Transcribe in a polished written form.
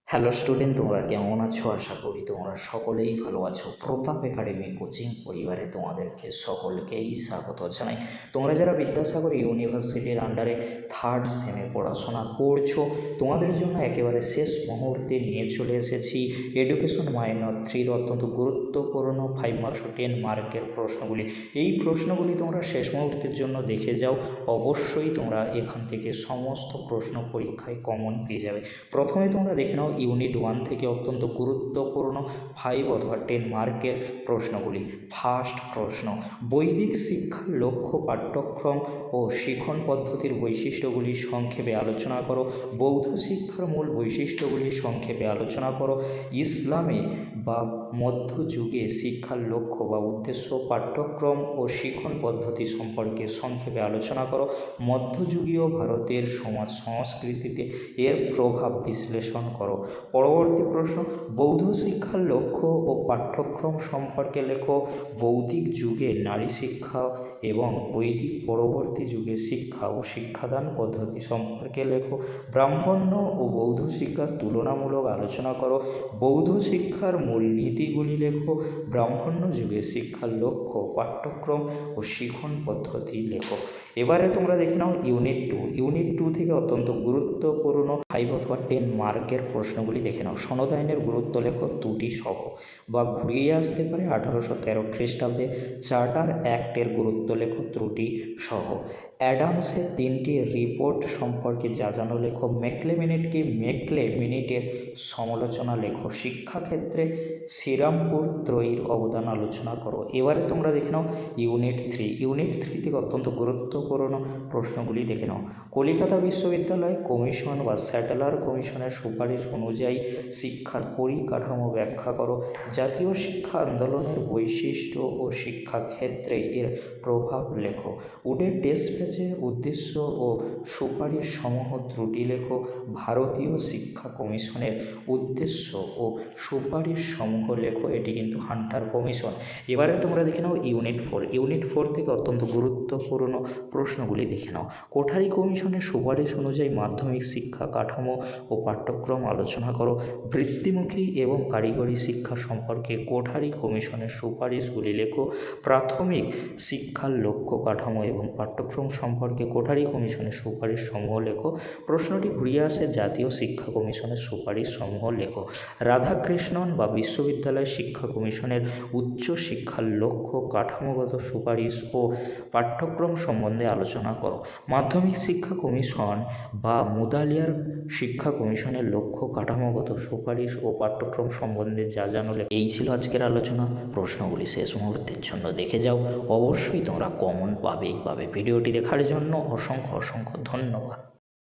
Hello student, তোমরা কেমন আছো? আশা করি তোমরা সকলেই ভালো আছো। প্রতাপ একাডেমি কোচিং পরিবারে তোমাদেরকে সকলকেই স্বাগত জানাই। তোমরা যারা বিদ্যাসাগর ইউনিভার্সিটির আন্ডারে থার্ড সেমে পড়াশোনা করছো, তোমাদের জন্য একেবারে শেষ মুহূর্তে নিয়ে চলে এসেছি এডুকেশন মাইনর 3 অত্যন্ত গুরুত্বপূর্ণ 5 মার্কস ও 10 মার্কের প্রশ্নগুলি। এই প্রশ্নগুলি তোমরা শেষ মুহূর্তের জন্য দেখে যাও, অবশ্যই তোমরা এখান থেকে সমস্ত প্রশ্ন পরীক্ষায় কমন পেয়ে যাবে। প্রথমে তোমরা দেখে নাও ইউনিট 1 থেকে অত্যন্ত গুরুত্বপূর্ণ 5 অথবা 10 মার্কের প্রশ্নগুলি। ফার্স্ট প্রশ্ন, বৈদিক শিক্ষার লক্ষ্য, পাঠ্যক্রম ও শিখন পদ্ধতির বৈশিষ্ট্যগুলি সংক্ষেপে আলোচনা করো। বৌদ্ধ শিক্ষার মূল বৈশিষ্ট্যগুলি সংক্ষেপে আলোচনা করো। ইসলামে বা মধ্যযুগে শিক্ষার লক্ষ্য বা উদ্দেশ্য, পাঠ্যক্রম ও শিখন পদ্ধতি সম্পর্কে সংক্ষেপে আলোচনা করো। মধ্যযুগীয় ভারতের সমাজ সংস্কৃতিতে এর প্রভাব বিশ্লেষণ করো। পরবর্তী প্রশ্ন, বৌদ্ধ শিক্ষার লক্ষ্য ও পাঠ্যক্রম সম্পর্কে লেখো। বৌদ্ধিক যুগে নারী শিক্ষা এবং বৈদিক পরবর্তী যুগে শিক্ষা ও শিক্ষাদান পদ্ধতি সম্পর্কে লেখো। ব্রাহ্মণ্য ও বৌদ্ধ শিক্ষার তুলনামূলক আলোচনা করো। বৌদ্ধ শিক্ষার মূল নীতিগুলি লেখো। ব্রাহ্মণ্য যুগে শিক্ষার লক্ষ্য, পাঠ্যক্রম ও শিখন পদ্ধতি লেখো। এবারে তোমরা দেখে নাও ইউনিট 2 থেকে অত্যন্ত গুরুত্বপূর্ণ 5 অথবা 10 মার্কের প্রশ্নগুলি দেখে নাও। সনদ আইনের গুরুত্ব লেখো ত্রুটি সহ বা ঘুরিয়ে আসতে পারে 1813 খ্রিস্টাব্দে। চার্টার অ্যাক্টের গুরুত্ব লেখো ত্রুটি সহ। অ্যাডামসের 3টি রিপোর্ট সম্পর্কে জানো লেখো। মেকলে মিনিটের সমালোচনা লেখো। শিক্ষাক্ষেত্রে শ্রীরামপুর ত্রয়ীর অবদান আলোচনা করো। এবারে তোমরা দেখে নাও ইউনিট 3 থেকে অত্যন্ত গুরুত্বপূর্ণ প্রশ্নগুলি দেখে নাও। কলিকাতা বিশ্ববিদ্যালয় কমিশন বা স্যাটেলার কমিশনের সুপারিশ অনুযায়ী শিক্ষার পরিকাঠামো ব্যাখ্যা করো। জাতীয় শিক্ষা আন্দোলনের বৈশিষ্ট্য ও শিক্ষাক্ষেত্রে এর প্রভাব লেখো। উডের টেস্ট পেজে উদ্দেশ্য ও সুপারিশ সমূহ ত্রুটি লেখো। ভারতীয় শিক্ষা কমিশনের উদ্দেশ্য ও সুপারিশ সমূহ লেখো। এটি কিন্তু হান্টার কমিশন। এবারে তোমরা দেখে নাও ইউনিট 4 থেকে অত্যন্ত গুরুত্বপূর্ণ প্রশ্নগুলি দেখে নাও। কোঠারি কমিশনের সুপারিশ অনুযায়ী মাধ্যমিক শিক্ষা কাঠামো ও পাঠ্যক্রম আলোচনা করো। বৃত্তিমুখী এবং কারিগরি শিক্ষা সম্পর্কে কোঠারি কমিশনের সুপারিশগুলি লেখো। প্রাথমিক শিক্ষার লক্ষ্য, কাঠামো এবং পাঠ্যক্রম সম্পর্কে কোঠারি কমিশনের সুপারিশ সমূহ লেখো। প্রশ্নটি ঘুরিয়ে আসে জাতীয় শিক্ষা কমিশনের সুপারিশ সমূহ লেখো। রাধাকৃষ্ণন বা বিশ্ববিদ্যালয় শিক্ষা কমিশনের উচ্চ শিক্ষার লক্ষ্য, কাঠামোগত সুপারিশ ও পাঠ্যক্রম সম্বন্ধে আলোচনা করো। মাধ্যমিক শিক্ষা কমিশন বা মুদালিয়ার শিক্ষা কমিশনের লক্ষ্য, কাঠামোগত সুপারিশ ও পাঠ্যক্রম সম্বন্ধে জানো লেখো। এই ছিল আজকের আলোচনা। প্রশ্নগুলি শেষ মুহূর্তের জন্য দেখে যাও, অবশ্যই তোমরা কমন পাবে। ভিডিওটি দেখার জন্য অসংখ্য ধন্যবাদ।